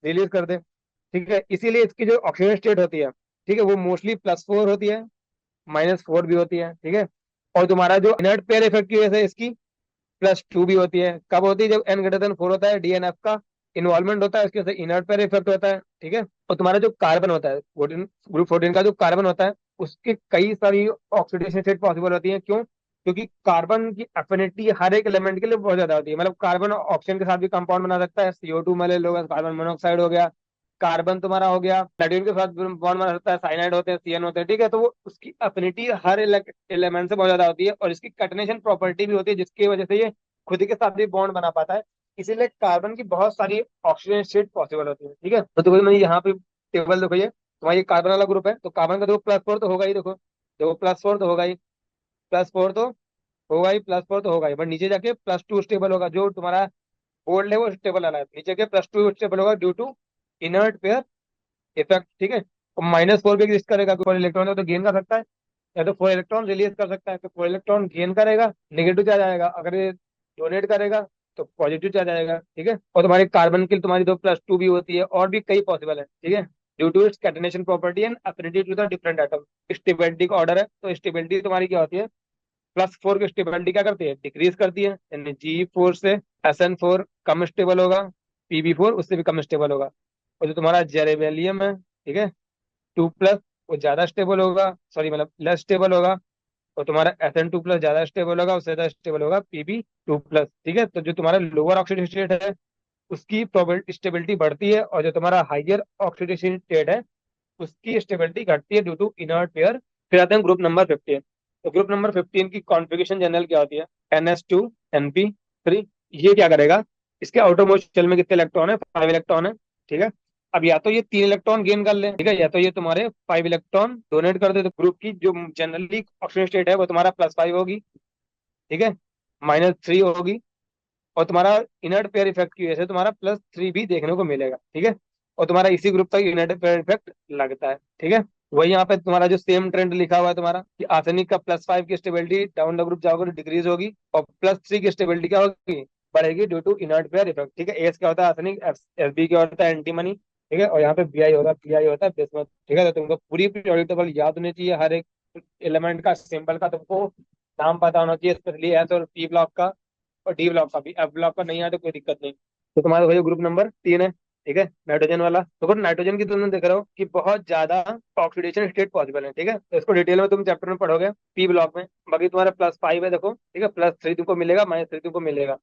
रिलीज कर दे। ठीक है, इसीलिए इसकी जो ऑक्सीजन स्टेट होती है, ठीक है, वो मोस्टली +4 होती है, -4 भी होती है। ठीक है, और तुम्हारा जो इनर्ट पेयर इफेक्ट की वजह से इसकी +2 भी होती है। कब होती है, जब N greater than 4 होता है, DNF का इन्वॉल्वमेंट होता है, इसकी वजह से इनर्ट पेयर इफेक्ट होता है। ठीक है, और तुम्हारा जो कार्बन होता है 14, ग्रुप 14 का जो कार्बन होता है, उसके कई सारी ऑक्सीडेशन स्टेट पॉसिबल होती है। क्यों, क्योंकि कार्बन की एफिनिटी हर एक एलिमेंट के लिए बहुत ज्यादा होती है। मतलब कार्बन ऑक्सीजन के साथ भी कंपाउंड बना सकता है, CO2 में ले लो, कार्बन मोनोऑक्साइड हो गया, कार्बन तुम्हारा हो गया, नाइट्रोजन के साथ बॉन्ड बना सकता है, साइनाइड होते हैं, CN होते हैं। ठीक है, तो वो उसकी एफिनिटी हर एलिमेंट से बहुत ज्यादा होती है, और इसकी कटनेशन प्रॉपर्टी भी होती है, जिसकी वजह से ये खुद के साथ भी बॉन्ड बना पाता है। इसीलिए कार्बन की बहुत सारी ऑक्सीजन स्टेट पॉसिबल होती है। ठीक है, तो देखो मैं यहाँ पे टेबल देखो, ये तुम्हारा ये कार्बन वाला ग्रुप है, तो कार्बन का देखो +4 तो होगा ही। देखो देखो +4 तो होगा ही, +4 तो होगा ही, +4 तो होगा ही, बट नीचे जाके +2 स्टेबल होगा। जो तुम्हारा बोल्ड है वो स्टेबल वाला है, नीचे के +2 स्टेबल होगा due to inert pair effect. ठीक है, और -4 भी एग्जिस्ट करेगा, 4 इलेक्ट्रॉन है तो गेन कर सकता है, या तो 4 इलेक्ट्रॉन रिलीज कर सकता है। तो 4 इलेक्ट्रॉन गेन करेगा, नेगेटिव चार्ज आएगा, अगर ये डोनेट करेगा तो पॉजिटिव चार्ज आएगा। ठीक है, और तुम्हारे कार्बन की तुम्हारी तो +2 भी होती है, और भी कई पॉसिबल है। ठीक है, due to its catenation property and affinity to the different atom. Stability का ऑर्डर है, तो स्टेबिलिटी तुम्हारी क्या होती है, +4 की स्टेबिलिटी क्या करती है, डिक्रीज करती है। यानी G4 से SN4 कम स्टेबल होगा, PB4 उससे भी कम स्टेबल होगा। और जो तुम्हारा जेरेबेलियम है, ठीक है, 2+, वो ज्यादा स्टेबल होगा, सॉरी मतलब लेस स्टेबल होगा। और तुम्हारा SN2+ ज्यादा स्टेबल होगा, उससे ज्यादा स्टेबल होगा PB2+। ठीक है, तो जो तुम्हारा लोअर ऑक्सीडेशन स्टेट है उसकी स्टेबिलिटी बढ़ती है, और जो तुम्हारा हाइयर ऑक्सीडेशन स्टेट है उसकी स्टेबिलिटी घटती है ड्यू टू इनर्ट पेयर। फिर आते हैं ग्रुप नंबर 15। तो ग्रुप नंबर 15 की कॉन्फ़िगरेशन जनरल क्या होती है, NS2 NP3। ये क्या करेगा, इसके आउटर मोस्ट शेल में कितने इलेक्ट्रॉन है, 5 इलेक्ट्रॉन है। ठीक है, अब या तो ये 3 इलेक्ट्रॉन गेन कर ले, ठीक है, या तो ये तुम्हारे 5 इलेक्ट्रॉन डोनेट कर दे। तो ग्रुप की जो जनरली ऑक्सीजन स्टेट है वो तुम्हारा +5 होगी। ठीक है, -3 होगी, और तुम्हारा इनर्ट पेयर इफेक्ट की वजह से तुम्हारा +3 भी देखने को मिलेगा। ठीक है, और तुम्हारा इसी ग्रुप तक यूनाइटेड पेयर इफेक्ट लगता है, ठीक है। वही यहाँ पे तुम्हारा जो सेम ट्रेंड लिखा हुआ है तुम्हारा कि आर्सेनिक का +5 की स्टेबिलिटी डाउन द ग्रुप जाओगे तो डिक्रीज होगी, और +3 की स्टेबिलिटी क्या होगी, बढ़ेगी due to inert pair effect, ठीक है। एस क्या होता है आर्सेनिक, एस बी क्या होता है एंटीमनी, ठीक है। और यहाँ पे बीआई होता है, पीआई होता है बिस्मथ, ठीक है। तो तुमको पूरी पीरियोडिक टेबल याद होनी चाहिए, हर एक एलिमेंट का सिंबल का तुमको नाम पता होना चाहिए, स्पेशली एस और पी ब्लॉक का, और डी ब्लॉक का भी। एफ ब्लॉक का नहीं आया तो कोई दिक्कत नहीं। तो तुम्हारा वही ग्रुप नंबर 3 है, ठीक है, नाइट्रोजन वाला। तो अगर नाइट्रोजन की तुम देख रहे हो कि बहुत ज्यादा ऑक्सीडेशन स्टेट पॉसिबल है, ठीक है। तो इसको डिटेल में तुम चैप्टर में पढ़ोगे पी ब्लॉक में। बाकी तुम्हारा +5 है देखो, ठीक है, +3 तुमको मिलेगा, -3 तुमको मिलेगा,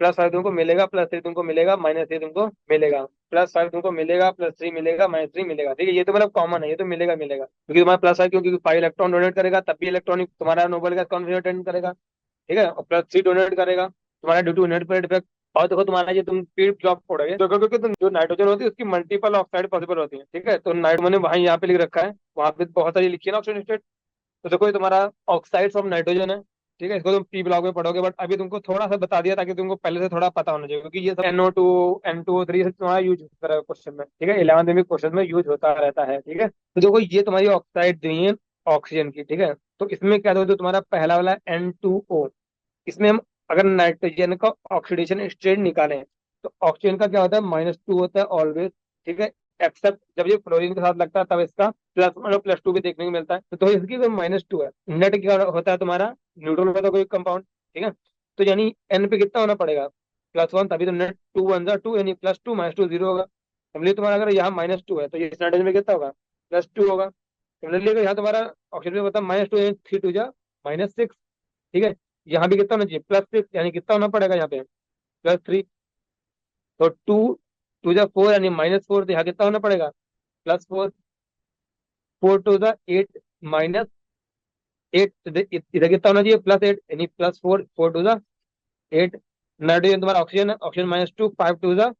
+5 तुमको मिलेगा, +3 तुमको मिलेगा, -3 तुमको मिलेगा, +5 तुमको मिलेगा, +3 मिलेगा, -3 मिलेगा, ठीक है। ये तो मतलब कॉमन है, ये तो मिलेगा मिलेगा, क्योंकि तुम्हारा +5 क्योंकि 5 इलेक्ट्रॉन डोनेट करेगा, तब भी इलेक्ट्रॉनिक तुम्हारा नोबल गैस कॉन्फिगरेशन अटेंड करेगा, ठीक है। और +3 डोनेट करेगा तुम्हारा ड्यू टू यूनिट पर डिफेक्ट। और देखो तुम्हारा ये तुम पी ब्लॉक पढ़ोगे देखो, क्योंकि तुम जो नाइट्रोजन होती है उसकी मल्टीपल ऑक्साइड पॉसिबल होती है, ठीक है। तो नाइट मैंने वहां यहाँ पे लिख रखा है, वहां पे बहुत सारी लिखी है ना ऑक्सीजन स्टेट। तो देखो ये तुम्हारा ऑक्साइड्स ऑफ नाइट्रोजन है, ठीक है। इसको तुम पी ब्लॉक में पढ़ोगे, बट अभी तुमको थोड़ा सा बता दिया ताकि तुमको पहले से थोड़ा पता होना चाहिए, क्योंकि ये सब NO2 N2O3 से तुम्हारा यूज होता है क्वेश्चन में, ठीक है। 11वीं में क्वेश्चन में यूज होता रहता है, ठीक है। तो देखो ये तुम्हारी ऑक्साइड दी है ऑक्सीजन की, ठीक है। तो इसमें क्या देखो, जो तुम्हारा पहला वाला N2O, इसमें हम अगर नाइट्रोजन का ऑक्सीडेशन स्टेट निकालें तो ऑक्सीजन का क्या होता है, -2 होता है ऑलवेज, ठीक है। एक्सेप्ट जब ये फ्लोरीन के साथ लगता है तब इसका +1 और +2 भी देखने को मिलता है, तो इसकी तो -2 है। नेट क्या होता है तुम्हारा, न्यूट्रल होता है कोई कंपाउंड, ठीक है। तो यानी एन पे कितना होना पड़ेगा, +1, तभी तो नेट 2 1 2, यानी +2 -2 0 होगा। सिमिलरली तुम्हारा अगर यहाँ -2 है तो ये इस नाइट्रोजन में कितना होगा, +2 होगा। सिमिलरली अगर यहाँ तुम्हारा ऑक्सीजन में होता है -2, यानी 3 2 जा -6, ठीक है। यहाँ भी कितना होना चाहिए, +6, यानी कितना होना पड़ेगा यहाँ पे, +3। तो 2 2 जा 4, यानी -4, तो यहाँ कितना होना पड़ेगा, +4। 4 2 जा 8, -8, इधर कितना होना चाहिए, +8, यानी +4, 4 2 जा 8। नाइट्रोजन तुम्हारा ऑक्सीजन है, ऑक्सीजन -2, 5 2 जा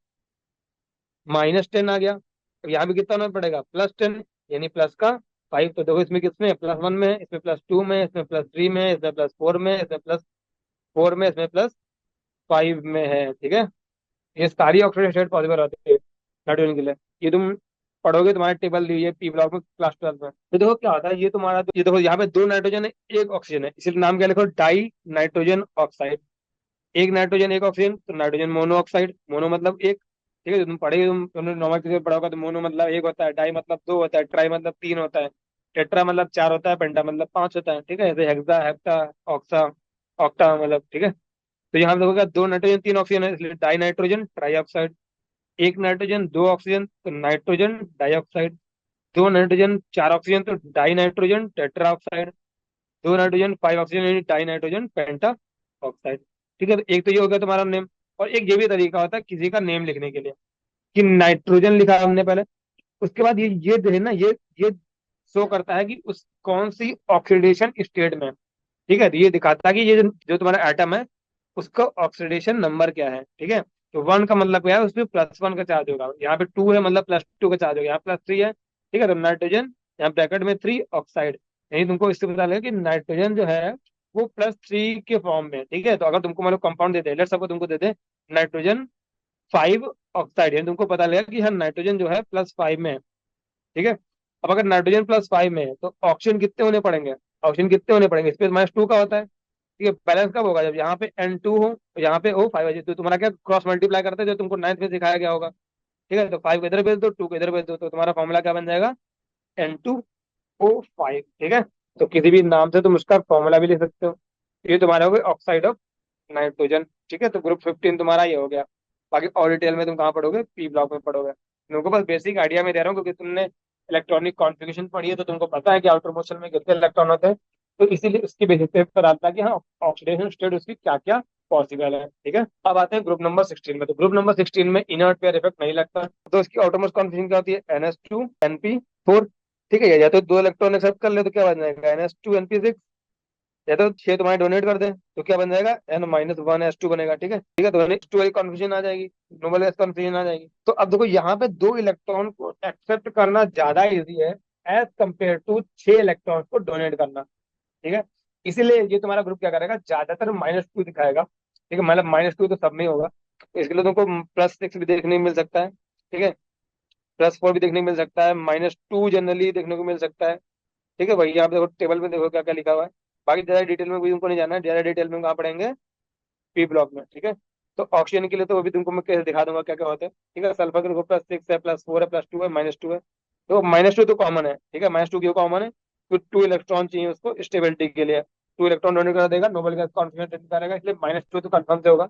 -10 आ गया। तो यहाँ भी कितना होना पड़ेगा, +10, यानी प्लस का 5। तो देखो इसमें किसमें +1 में है, इसमें +2 में है, इसमें +3 में है, इसमें +4 में है, इसमें +4 में, इसमें +5 में है, ठीक है। ये सारी ऑक्सीडेशन स्टेट पॉसिबल होती है नाइट्रोजन के लिए। ये तुम पढ़ोगे, तुम्हारे टेबल दी है पी ब्लॉक में क्लास 12 में। तो देखो क्या होता है, ये तुम्हारा ये देखो यहाँ पे 2 नाइट्रोजन है, 1 ऑक्सीजन है, इसीलिए नाम क्या लिखो, die nitrogen oxide. 1 nitrogen 1 oxygen, तो नाइट्रोजन मोनो ऑक्साइड, मोनो मतलब एक, ठीक है। जो तुम पढ़े तुमने नॉर्मल किसी पढ़ा होगा, तो मोनो मतलब 1 होता है, डाई मतलब 2 होता है, ट्राई मतलब 3 होता है, टेट्रा मतलब 4 होता है, पेंटा मतलब 5 होता है, ठीक है। जैसे हेक्सा, हेप्टा, ऑक्सा, ऑक्टा मतलब, ठीक है। तो यहाँ पे देखोगे 2 नाइट्रोजन 3 ऑक्सीजन है, इसलिए die nitrogen trioxide. 1 nitrogen 2 oxygen, तो नाइट्रोजन डाइऑक्साइड। 2 नाइट्रोजन 4 ऑक्सीजन, तो die nitrogen tetra oxide. 2 nitrogen 5 oxygen, यानी डाई नाइट्रोजन पेंटा ऑक्साइड, ठीक है। तो एक तो ये हो गया तुम्हारा नेम। और एक ये भी तरीका होता है किसी का नेम लिखने के लिए, कि नाइट्रोजन लिखा हमने पहले, उसके बाद ये जो है ना, ये शो करता है कि उस कौन सी ऑक्सीडेशन स्टेट में है, ठीक है। तो ये दिखाता है कि ये जो तुम्हारा एटम है उसका ऑक्सीडेशन नंबर क्या है, ठीक है। तो 1 का मतलब क्या है, उसमें +1 का चार्ज होगा, यहाँ पे 2 है मतलब +2 का चार्ज होगा, यहाँ +3 है, ठीक है। तो नाइट्रोजन यहाँ ब्रैकेट में 3 ऑक्साइड, यानी तुमको इससे पता लगेगा कि नाइट्रोजन जो है वो +3 के फॉर्म में है, ठीक है। तो अगर तुमको मतलब compound they they, let's suppose तुमको दे दे नाइट्रोजन 5 ऑक्साइड, यानी तुमको पता लगेगा कि हाँ नाइट्रोजन जो है +5 में है, ठीक है। अब अगर नाइट्रोजन +5 में है तो ऑक्सीजन कितने होने पड़ेंगे, ऑक्सीजन कितने होने पड़ेंगे, स्पेस -2 का होता है, ठीक है। बैलेंस कब होगा, जब यहाँ पे N2 हो, यहाँ पे हो 5 है, तो तुम्हारा क्या क्रॉस मल्टीप्लाई करते हैं, जो तुमको 9th में सिखाया गया होगा, ठीक है। तो 5 को इधर भेज दो, 2 को इधर भेज दो, तो तुम्हारा फॉर्मूला क्या बन जाएगा, N2O5, ठीक है। तो किसी भी नाम से तुम उसका फॉर्मूला भी लिख सकते हो। ये तुम्हारा हो गया ऑक्साइड ऑफ नाइट्रोजन, ठीक है। तो ग्रुप 15 तुम्हारा ये हो गया। बाकी और डिटेल में तुम कहाँ पढ़ोगे, पी ब्लॉक में पढ़ोगे। तुमको बस बेसिक आइडिया में दे रहा हूँ, क्योंकि तुमने इलेक्ट्रॉनिक कॉन्फ़िगरेशन पढ़ी है, तो तुमको पता है कि आउटर मोशन में कितने इलेक्ट्रॉन होते हैं। तो इसीलिए उसकी बेसिस पे पता चलता है कि हाँ ऑक्सीडेशन स्टेट उसकी क्या क्या पॉसिबल है, ठीक है। अब आते हैं ग्रुप नंबर 16 में। तो ग्रुप नंबर 16 में इनर्ट पेयर इफेक्ट नहीं लगता, तो इसकी आउटरमोस्ट कॉन्फ़िगरेशन क्या होती है, NH2 NP4, ठीक है। या तो 2 इलेक्ट्रॉन एक्सेप्ट कर ले तो क्या बन जाएगा, NH2 NP6। या तो 6 तुम्हारे डोनेट कर दे तो क्या बन जाएगा, N-1S2 बनेगा, ठीक है, ठीक है। तो N2 वाली कन्फ्यूजन आ जाएगी, नोबल गैस कन्फ्यूजन आ जाएगी। तो अब देखो यहाँ पे 2 इलेक्ट्रॉन को एक्सेप्ट करना ज्यादा इजी है एज कंपेयर टू 6 इलेक्ट्रॉन को डोनेट करना, ठीक है। इसीलिए ये तुम्हारा ग्रुप क्या करेगा, ज्यादातर -2 दिखाएगा, ठीक है। मतलब -2 तो सब में ही होगा, तो इसके लिए तुमको +6 भी देखने को मिल सकता है, ठीक है। +4 भी देखने को मिल सकता है, -2 जनरली देखने को मिल सकता है। ठीक है भाई, यहाँ पे देखो टेबल में, देखो क्या क्या लिखा हुआ है। बाकी ज्यादा डिटेल में भी तुमको नहीं जाना है, ज्यादा डिटेल में कहाँ पढ़ेंगे, पी ब्लॉक में। ठीक है, तो ऑक्सीजन के लिए तो वो भी तुमको मैं कैसे दिखा दूंगा क्या क्या होता है। ठीक है, सल्फर के देखो +6 है, +4 है, +2 है, -2 है। तो -2 तो कॉमन है, ठीक है, -2 क्यों कॉमन है, तो 2 इलेक्ट्रॉन चाहिए उसको स्टेबिलिटी के लिए। 2 इलेक्ट्रॉन डोनेट कर देगा, नोबेल गैस कॉन्फिडेंस करेगा, इसलिए -2 तो कंफर्म से होगा।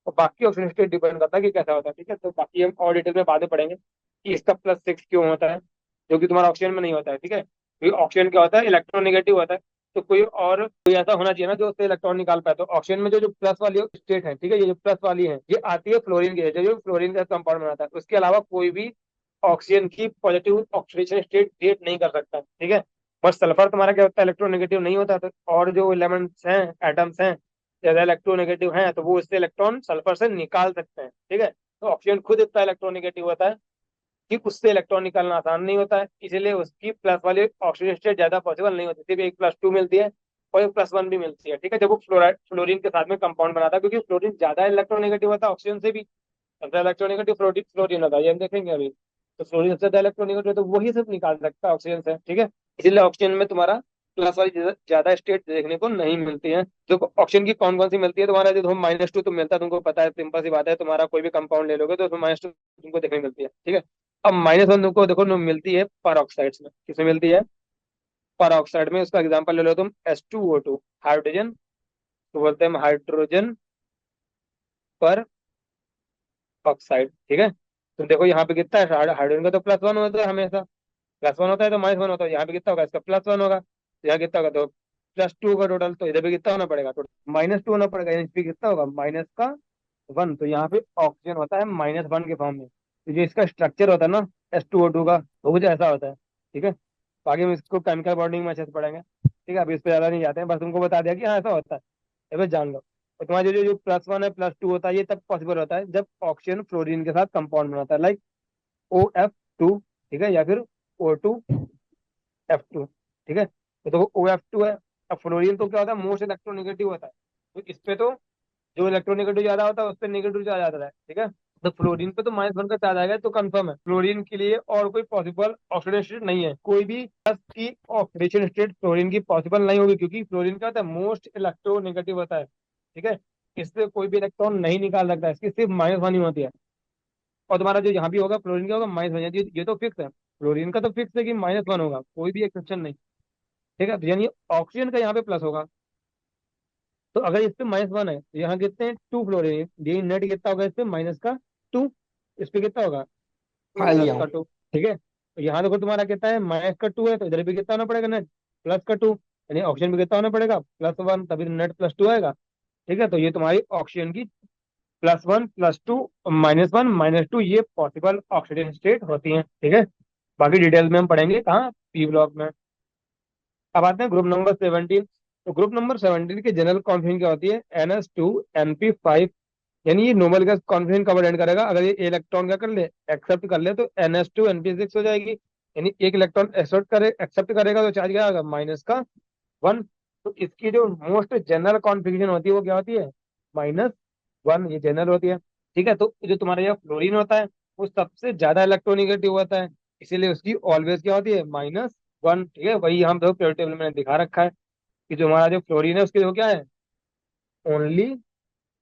और बाकी ऑक्सीजन स्टेट डिपेंड करता है कि कैसा होता है। ठीक है, तो बाकी हम और डिटेल में बातें पढ़ेंगे कि इसका +6 क्यों होता है, जो कि तुम्हारा ऑक्सीजन में नहीं होता है। ठीक है, क्योंकि ऑक्सीजन क्या होता है, इलेक्ट्रोनेगेटिव होता है। तो कोई ऐसा होना चाहिए ना जो उससे इलेक्ट्रॉन निकाल पाए। तो ऑक्सीजन में जो प्लस वाली स्टेट है, ठीक है, ये जो प्लस वाली है, ये आती है फ्लोरीन की वजह से, जो फ्लोरीन का कंपाउंड बनाता है। उसके अलावा कोई भी ऑक्सीजन की पॉजिटिव ऑक्सीडेशन स्टेट क्रिएट नहीं कर सकता। ठीक है, बस सल्फर तुम्हारा क्या होता है, इलेक्ट्रोनेगेटिव नहीं होता। तो और जो एलिमेंट्स हैं, एटम्स हैं, ज्यादा इलेक्ट्रोनेगेटिव हैं, तो वो इससे इलेक्ट्रॉन सल्फर से निकाल सकते हैं। ठीक है, तो ऑक्सीजन खुद इतना इलेक्ट्रोनेगेटिव होता है कि उससे इलेक्ट्रॉन निकालना आसान नहीं होता है, इसीलिए उसकी प्लस वाली ऑक्सीजन स्टेट ज्यादा पॉसिबल नहीं होती। सिर्फ एक +2 मिलती है और एक +1 भी मिलती है। ठीक है, जब वो फ्लोरीन के साथ में कंपाउंड बनाता है, क्योंकि फ्लोरीन ज्यादा इलेक्ट्रोनेगेटिव होता है ऑक्सीजन से भी। सबसे इलेक्ट्रोनेगेटिव फ्लोरीन फ्लोरीन होता है, ये हम देखेंगे अभी। तो फ्लोरीन सबसे ज्यादा इलेक्ट्रोनेगेटिव है, तो वही सब निकाल सकता है ऑक्सीजन से। ठीक है, इसीलिए ऑक्सीजन में तुम्हारा प्लस वाली ज्यादा स्टेट देखने को नहीं मिलती है। जो ऑक्सीजन की कौन कौन सी मिलती है तुम्हारा, जो -2 तो मिलता है, तुमको पता है, सिंपल सी बात है। तुम्हारा कोई भी कंपाउंड ले लोगे तो उसमें -2 तुमको देखने को मिलती है। ठीक है, अब -1 तुमको देखो मिलती है पर ऑक्साइड्स में। किसमें मिलती है, पर ऑक्साइड में। उसका एग्जांपल ले लो तुम, H2O2, हाइड्रोजन, तो बोलते हैं हम हाइड्रोजन पर ऑक्साइड। ठीक है, तो देखो यहाँ पे कितना है, हाइड्रोजन का तो +1 होता है हमेशा, +1 होता है तो -1 होता है। यहाँ पे कितना होगा, इसका +1 होगा, तो यहाँ कितना होगा, तो +2 का टोटल। तो इधर भी कितना होना पड़ेगा, टोटल -2 होना पड़ेगा, यानी इस पे कितना होगा, -1। तो यहाँ पे ऑक्सीजन होता है -1 के फॉर्म में। तो जो इसका स्ट्रक्चर होता है ना H2O2 का, वो कुछ ऐसा होता है। ठीक है, बाकी हम इसको केमिकल बॉन्डिंग में अच्छे से पढ़ेंगे। ठीक है, अभी इस पे ज्यादा नहीं जाते हैं, बस तुमको बता दिया कि हाँ ऐसा होता है, ये बस जान लो। और तुम्हारा जो +1 है, +2 होता है, ये तब पॉसिबल होता है जब ऑक्सीजन फ्लोरीन के साथ कंपाउंड बनाता है, लाइक OF2। ठीक है, या फिर O2F2। ठीक है, तो OF2 है। अब फ्लोरीन तो क्या होता है, मोस्ट इलेक्ट्रोनेगेटिव होता है। तो इस पे तो जो इलेक्ट्रोनेगेटिव ज्यादा होता है उस पर नेगेटिव ज्यादा आता है। ठीक है, तो फ्लोरीन पे तो -1 का चार्ज आएगा, तो कंफर्म है फ्लोरीन के लिए और कोई पॉसिबल ऑक्सीडेशन स्टेट नहीं है। कोई भी प्लस की ऑक्सीडेशन स्टेट फ्लोरीन की पॉसिबल नहीं होगी, क्योंकि फ्लोरीन का होता है मोस्ट इलेक्ट्रोनेगेटिव होता है। ठीक है, इससे कोई भी इलेक्ट्रॉन नहीं निकाल सकता है, इसकी सिर्फ -1 ही होती है। और तुम्हारा जो यहाँ भी होगा फ्लोरीन का होगा -1, ये तो फिक्स है। फ्लोरीन का तो फिक्स है कि -1 होगा, कोई भी एक्सेप्शन नहीं। ठीक है, तो यानी ऑक्सीजन का यहाँ पे प्लस होगा। तो अगर इस पे -1 है, तो यहाँ कितने हैं, 2 फ्लोरीन, ये नेट कितना होगा इस पे, -2। इस पे कितना होगा, हाँ प्लस लिया का हूँ। 2। ठीक है, तो यहाँ देखो तुम्हारा कितना है, -2 है, तो इधर भी कितना होना पड़ेगा नेट, +2। यानी ऑक्सीजन भी कितना होना पड़ेगा, +1, तभी नेट +2 आएगा। ठीक है, तो ये तुम्हारी ऑक्सीजन की +1, +2, -1, -2, ये पॉसिबल ऑक्सीडेशन स्टेट होती हैं। ठीक है, बाकी डिटेल में हम पढ़ेंगे कहाँ, पी ब्लॉक में। अब आते हैं ग्रुप नंबर 17। तो ग्रुप नंबर 17 की जनरल कॉन्फिगरेशन क्या होती है, NH2NP5। यानी ये नोबल गैस कॉन्फिगरेशन कब अटेंड करेगा, अगर ये इलेक्ट्रॉन क्या कर ले, एक्सेप्ट कर ले, तो NH2NP6 हो जाएगी। यानी एक इलेक्ट्रॉन एक्सेप्ट करेगा, तो चार्ज क्या आएगा, -1। तो इसकी जो मोस्ट जनरल कॉन्फिगरेशन होती है वो क्या होती है, -1, ये जनरल होती है। ठीक है, तो जो तुम्हारा यह फ्लोरीन होता है, वो सबसे ज्यादा इलेक्ट्रोनिगेटिव होता है, इसीलिए उसकी ऑलवेज क्या होती है, -1। ठीक है, वही हम देखो पीरियड टेबल में मैंने दिखा रखा है कि जो हमारा जो फ्लोरीन है उसके जो क्या है, ओनली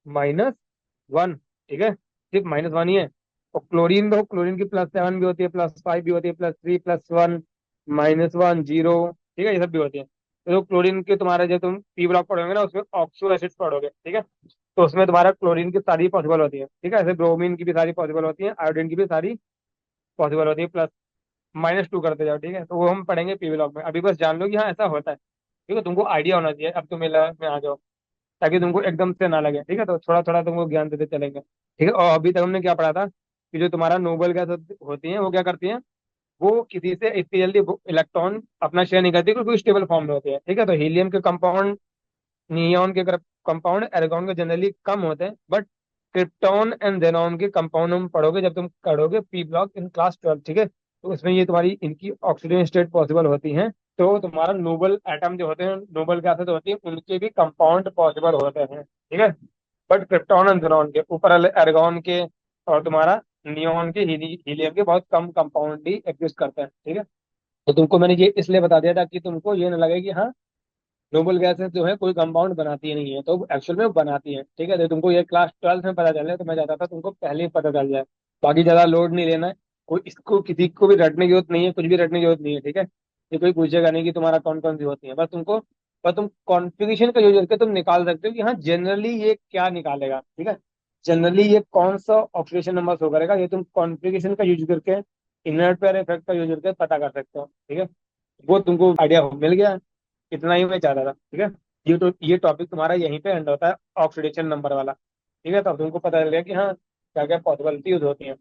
-1। ठीक है, सिर्फ -1 ही है। और क्लोरीन दो, क्लोरीन की +7 भी होती है, +5 भी होती है, +3, +1, -1, 0। ठीक है, ये सब भी होती है। तो क्लोरीन के तुम्हारे जो तुम पी ब्लॉक पढ़ोगे ना, उसमें ऑक्सो एसिड पढ़ोगे। ठीक है, तो उसमें तुम्हारा क्लोरीन की सारी पॉसिबल होती है। ठीक है, ऐसे ब्रोमीन की भी सारी पॉसिबल होती है, आयोडीन की भी सारी पॉसिबल होती है, +-2 करते जाओ। ठीक है, तो वो हम पढ़ेंगे पी ब्लॉक में। अभी बस जान लो कि हाँ ऐसा होता है। ठीक है, तुमको आइडिया होना चाहिए, अब तुम मेला में आ जाओ, ताकि तुमको एकदम से ना लगे। ठीक है, तो थोड़ा थोड़ा तुमको ज्ञान देते चलेंगे। ठीक है, और अभी तक हमने क्या पढ़ा था कि जो तुम्हारा नोबल गैस होती है वो क्या करती है, वो किसी से इतनी जल्दी इलेक्ट्रॉन अपना शेयर नहीं करती, क्योंकि स्टेबल फॉर्म में होती है। ठीक है, तो हीलियम के कंपाउंड, नियॉन के कंपाउंड, एर्गॉन के जनरली कम होते हैं, बट क्रिप्टॉन एंड जेनॉन के कंपाउंड हम पढ़ोगे जब तुम पढ़ोगे पी ब्लॉक इन क्लास 12। ठीक है, तो उसमें ये तुम्हारी इनकी ऑक्सीजन स्टेट पॉसिबल होती हैं। तो तुम्हारा नोबल एटम जो होते हैं, नोबल गैसेज होती है, उनके भी कंपाउंड पॉसिबल होते हैं। ठीक है, बट क्रिप्टॉन एंड जेनॉन के ऊपर वाले एर्गॉन के और तुम्हारा नियॉन के हीलियम के बहुत कम कंपाउंड ही एग्जिस्ट करते हैं, ठीक है। तो तुमको मैंने ये इसलिए बता दिया ताकि तुमको ये ना लगे कि हाँ नोबल गैसेस जो है कोई कंपाउंड बनाती नहीं है, तो एक्चुअल में वो बनाती है, ठीक है। तो तुमको ये क्लास 12th में पता चले तो मैं चाहता था तुमको पहले ही पता चल जाए। बाकी ज्यादा लोड नहीं लेना है, कोई इसको किसी को भी रटने की जरूरत नहीं है, कुछ भी रटने की जरूरत नहीं है, ठीक है। ये कोई पूछेगा नहीं कि तुम्हारा कौन कौन सी होती है, बस तुमको, बस तुम कॉन्फ़िगरेशन का यूज करके तुम निकाल सकते हो कि हाँ जनरली ये क्या निकालेगा, ठीक है। जनरली ये कौन सा ऑक्सीडेशन नंबर शो करेगा, ये तुम कॉन्फ़िगरेशन का यूज करके, इनर्ट पेयर इफेक्ट का यूज करके पता कर सकते हो, ठीक है। वो तुमको आइडिया मिल गया, इतना ही मैं चाहता था, ठीक है। ये टॉपिक तुम्हारा यहीं पे एंड होता है, ऑक्सीडेशन नंबर वाला, ठीक है। तो अब तुमको पता चल गया कि हाँ क्या क्या पॉसिबिलिटीज होती हैं।